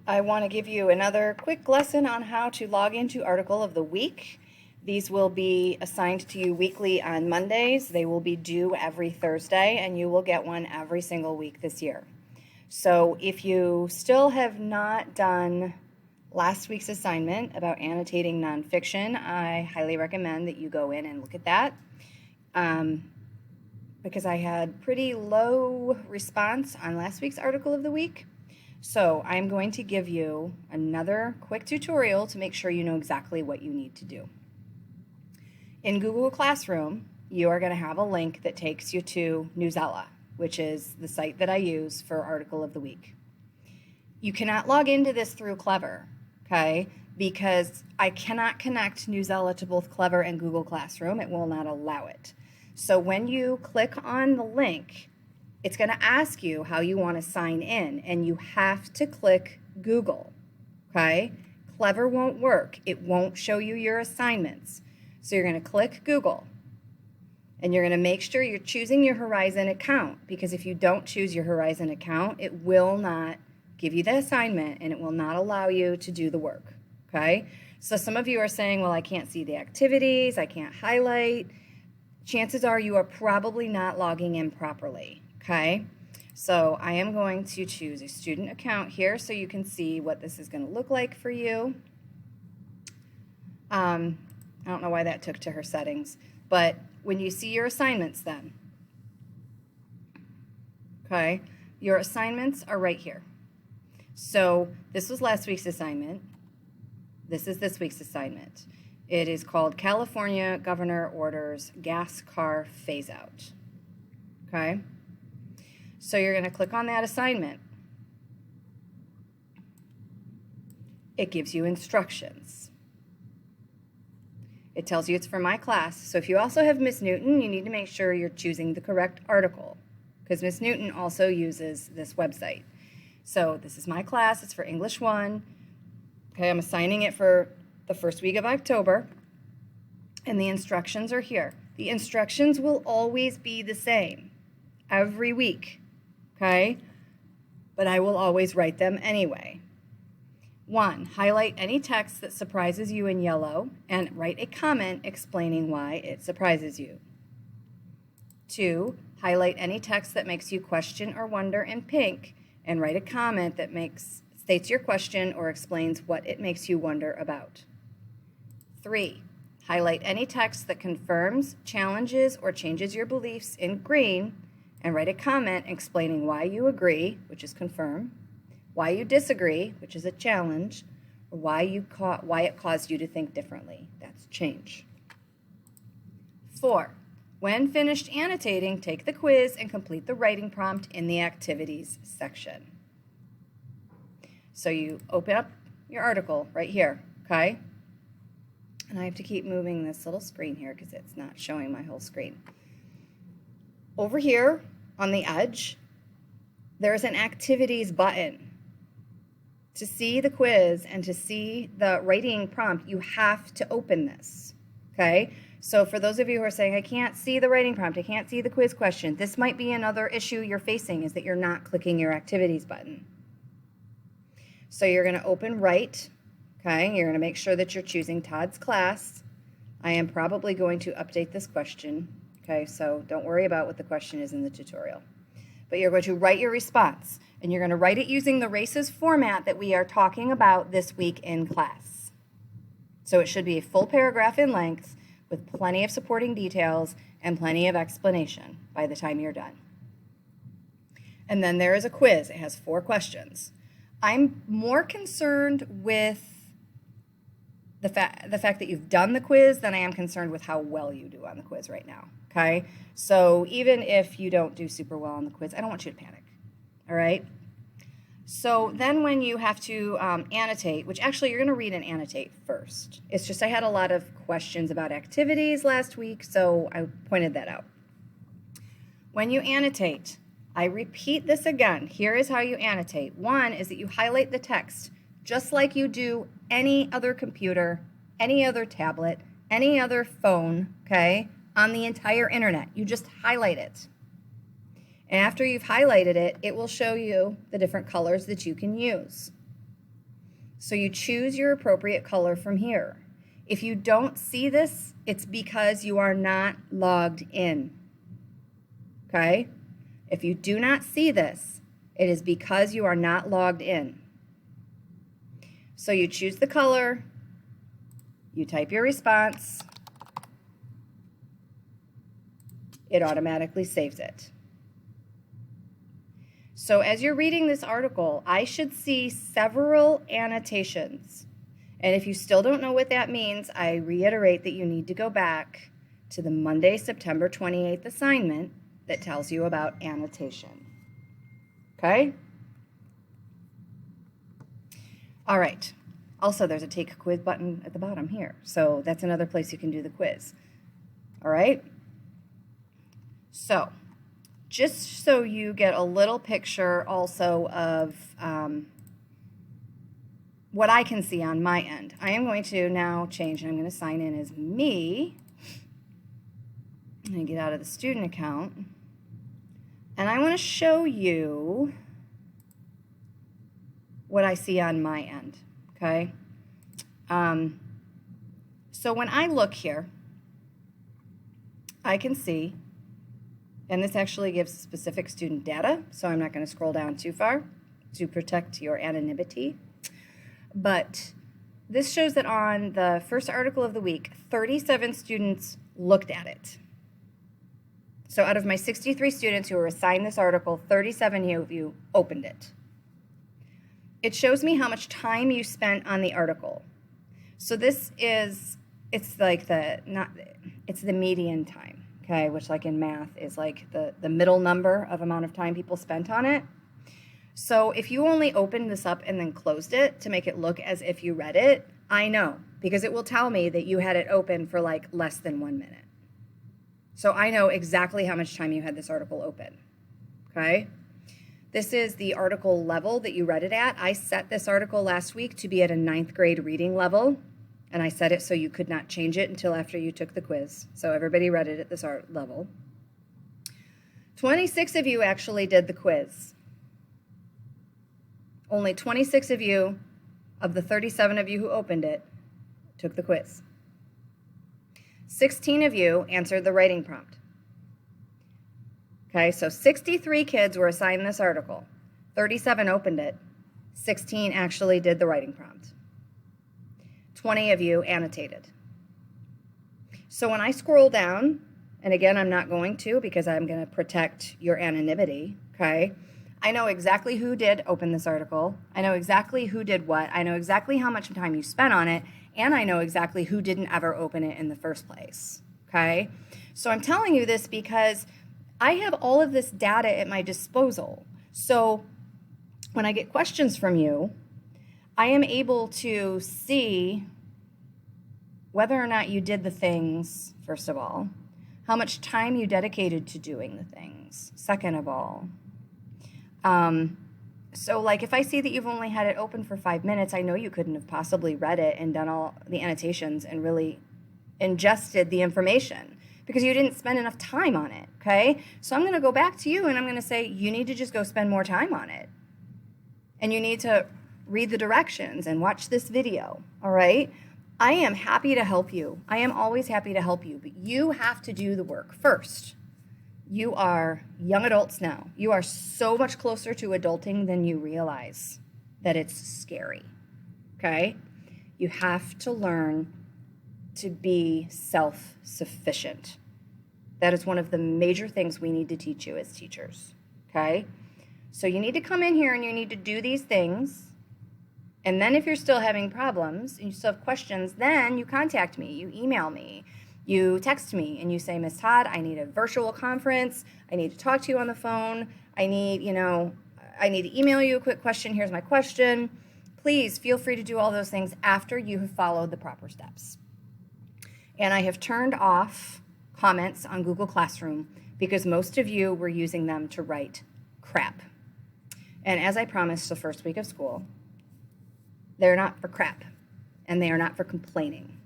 I want to give you another quick lesson on how to log into Article of the Week. These will be assigned to you weekly on Mondays. They will be due every Thursday, and you will get one every single week this year. So if you still have not done last week's assignment about annotating nonfiction, I highly recommend that you go in and look at that. Because I had pretty low response on last week's Article of the Week. So I'm going to give you another quick tutorial to make sure you know exactly what you need to do. In Google Classroom, you are going to have a link that takes you to Newsome, which is the site that I use for Article of the Week. You cannot log into this through Clever, okay? Because I cannot connect Newsome to both Clever and Google Classroom. It will not allow it. So when you click on the link, it's going to ask you how you want to sign in, and you have to click Google, okay? Clever won't work. It won't show you your assignments. So you're going to click Google, and you're going to make sure you're choosing your Horizon account, because if you don't choose your Horizon account, it will not give you the assignment, and it will not allow you to do the work, okay? So some of you are saying, well, I can't see the activities, I can't highlight. Chances are you are probably not logging in properly, okay? So I am going to choose a student account here so you can see what this is going to look like for you. I don't know why that took to her settings, but when you see your assignments then, okay, your assignments are right here. So this was last week's assignment. This is this week's assignment. It is called California Governor Orders Gas Car Phase Out. Okay? So you're going to click on that assignment. It gives you instructions. It tells you it's for my class. So if you also have Miss Newton, you need to make sure you're choosing the correct article, because Miss Newton also uses this website. So this is my class. It's for English 1. Okay, I'm assigning it for the first week of October, and the instructions are here. The instructions will always be the same every week, okay? But I will always write them anyway. 1, highlight any text that surprises you in yellow and write a comment explaining why it surprises you. 2, highlight any text that makes you question or wonder in pink and write a comment that states your question or explains what it makes you wonder about. 3, highlight any text that confirms, challenges, or changes your beliefs in green and write a comment explaining why you agree, which is confirm, why you disagree, which is a challenge, or why it caused you to think differently. That's change. 4, when finished annotating, take the quiz and complete the writing prompt in the activities section. So you open up your article right here, okay? And I have to keep moving this little screen here because it's not showing my whole screen. Over here on the edge, there's an activities button. To see the quiz and to see the writing prompt, you have to open this, okay? So for those of you who are saying, I can't see the writing prompt, I can't see the quiz question, this might be another issue you're facing, is that you're not clicking your activities button. So you're going to open Write. Okay, you're going to make sure that you're choosing Todd's class. I am probably going to update this question. Okay, so don't worry about what the question is in the tutorial. But you're going to write your response, and you're going to write it using the RACES format that we are talking about this week in class. So it should be a full paragraph in length with plenty of supporting details and plenty of explanation by the time you're done. And then there is a quiz. It has 4 questions. I'm more concerned with the fact that you've done the quiz than I am concerned with how well you do on the quiz right now, okay? So even if you don't do super well on the quiz, I don't want you to panic, all right? So then when you have to annotate, which actually you're going to read and annotate first. It's just I had a lot of questions about activities last week, so I pointed that out. When you annotate, I repeat this again. Here is how you annotate. 1 is that you highlight the text just like you do any other computer, any other tablet, any other phone, okay, on the entire internet. You just highlight it. And after you've highlighted it, it will show you the different colors that you can use. So you choose your appropriate color from here. If you don't see this, it's because you are not logged in. Okay? If you do not see this, it is because you are not logged in. So you choose the color, you type your response, it automatically saves it. So as you're reading this article, I should see several annotations. And if you still don't know what that means, I reiterate that you need to go back to the Monday, September 28th assignment that tells you about annotation. Okay? All right. Also, there's a take a quiz button at the bottom here. So that's another place you can do the quiz. All right? So, just so you get a little picture also of what I can see on my end, I am going to now change, and I'm going to sign in as me. I'm going to get out of the student account. And I want to show you what I see on my end, okay? So when I look here, I can see, and this actually gives specific student data, so I'm not going to scroll down too far to protect your anonymity. But this shows that on the first article of the week, 37 students looked at it. So out of my 63 students who were assigned this article, 37 of you opened it. It shows me how much time you spent on the article. So this is, it's like it's the median time, okay, which like in math is like the middle number of amount of time people spent on it. So if you only opened this up and then closed it to make it look as if you read it, I know, because it will tell me that you had it open for like less than 1 minute. So I know exactly how much time you had this article open, okay? This is the article level that you read it at. I set this article last week to be at a 9th grade reading level, and I set it so you could not change it until after you took the quiz. So everybody read it at this art level. 26 of you actually did the quiz. Only 26 of you, of the 37 of you who opened it, took the quiz. 16 of you answered the writing prompt. Okay, so 63 kids were assigned this article. 37 opened it. 16 actually did the writing prompt. 20 of you annotated. So when I scroll down, and again, I'm not going to because I'm going to protect your anonymity, okay? I know exactly who did open this article. I know exactly who did what. I know exactly how much time you spent on it. And I know exactly who didn't ever open it in the first place, okay? So I'm telling you this because I have all of this data at my disposal. So when I get questions from you, I am able to see whether or not you did the things, first of all, how much time you dedicated to doing the things, second of all. So like if I see that you've only had it open for 5 minutes, I know you couldn't have possibly read it and done all the annotations and really ingested the information because you didn't spend enough time on it, okay? So I'm going to go back to you and I'm going to say you need to just go spend more time on it. And you need to read the directions and watch this video, all right? I am happy to help you. I am always happy to help you, but you have to do the work first. You are young adults now. You are so much closer to adulting than you realize that it's scary, okay? You have to learn to be self-sufficient. That is one of the major things we need to teach you as teachers, okay? So you need to come in here and you need to do these things. And then if you're still having problems and you still have questions, then you contact me, you email me. You text me and you say, Miss Todd, I need a virtual conference. I need to talk to you on the phone. I need to email you a quick question. Here's my question. Please feel free to do all those things after you have followed the proper steps. And I have turned off comments on Google Classroom because most of you were using them to write crap. And as I promised the first week of school, they're not for crap and they are not for complaining.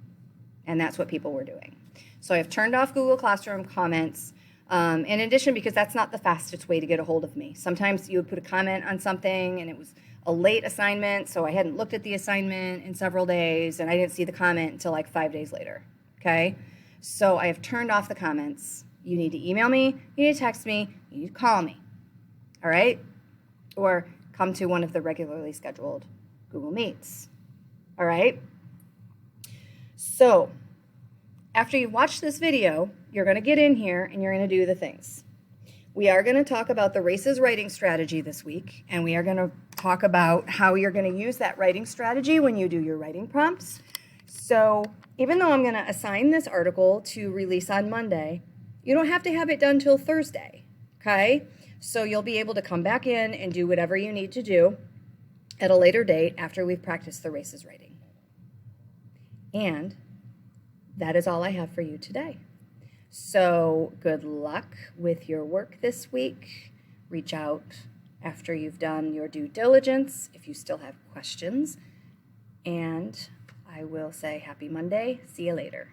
And that's what people were doing. So I've turned off Google Classroom comments. In addition, because that's not the fastest way to get a hold of me. Sometimes you would put a comment on something and it was a late assignment, so I hadn't looked at the assignment in several days, and I didn't see the comment until like 5 days later, okay? So I have turned off the comments. You need to email me, you need to text me, you need to call me, all right? Or come to one of the regularly scheduled Google Meets, all right? So after you've watched this video, you're going to get in here and you're going to do the things. We are going to talk about the races writing strategy this week, and we are going to talk about how you're going to use that writing strategy when you do your writing prompts. So even though I'm going to assign this article to release on Monday, you don't have to have it done till Thursday, okay? So you'll be able to come back in and do whatever you need to do at a later date after we've practiced the races writing. And that is all I have for you today. So good luck with your work this week. Reach out after you've done your due diligence if you still have questions. And I will say happy Monday. See you later.